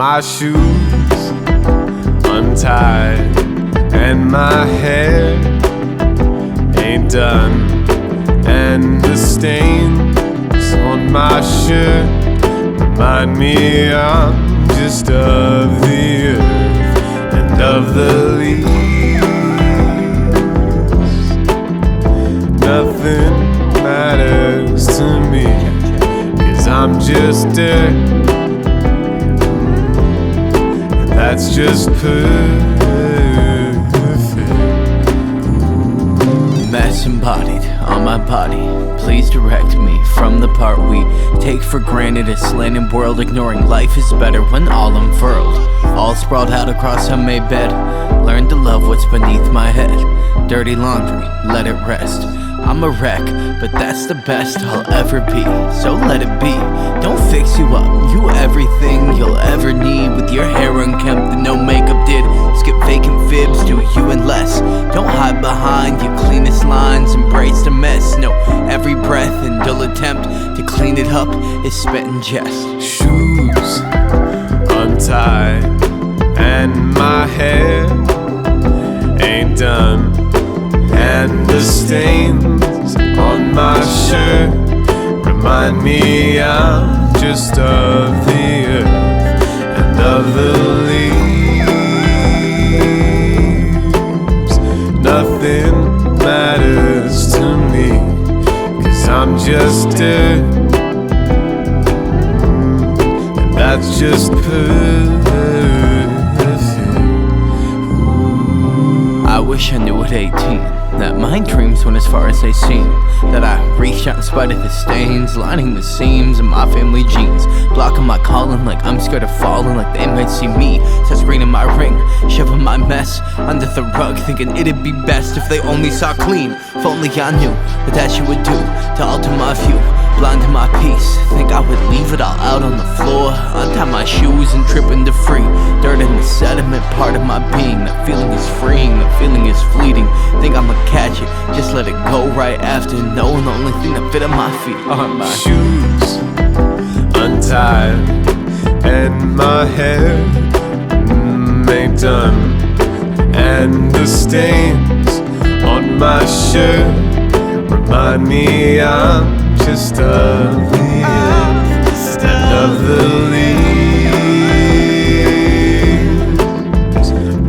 my shoes untied and my hair ain't done, and the stains on my shirt remind me I'm just of the earth and of the leaves. Nothing matters to me, 'cause I'm just dirt, and that's just perfect. Mess embodied on my body, please direct me from the part we take for granted. A slanted world, ignoring life is better when all unfurled. All sprawled out across a made bed, learn to love what's beneath my head. Dirty laundry, let it rest. I'm a wreck, but that's the best I'll ever be, so let it be. Don't fix you up, you everything you'll ever need. With your hair unkempt and no makeup did. Skip vacant fibs, do you and less. Don't hide behind your cleanest lines, embrace the mess. No, every breath and dull attempt to clean it up is spent in jest. Shoes untied and my hair ain't done, and the stains on my shirt remind me I'm just of the earth and of the leaves. Nothing matters to me, 'cause I'm just dirt, and that's just perfect. I wish I knew at 18 that my dreams went as far as they seem, that I reached out in spite of the stains lining the seams of my family jeans, blocking my calling like I'm scared of falling, like they might see me touchscreen in my ring, shoving my mess under the rug, thinking it'd be best if they only saw clean. If only I knew what that shit would do to alter my view, blind to my peace. Think I would leave it all out on the floor, untie my shoes and trip into free dirt in the sediment, part of my being. That feeling is freeing, that feeling is fleeting. Think I'ma catch it, just let it go right after, knowing the only thing that fit on my feet are my shoes untied and my hair ain't done, and the stains on my shirt remind me I'm just of the earth and of the leaves.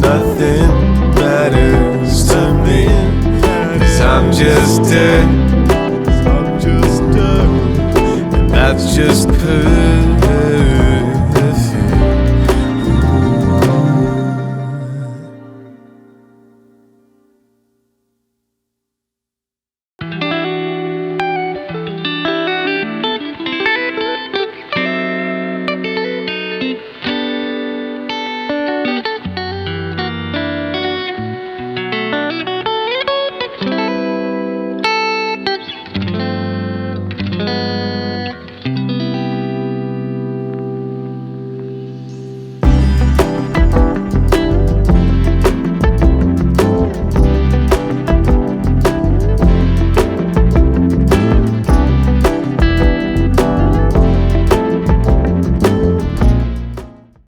Nothing matters to me, 'cause I'm just dirt, and that's just perfect.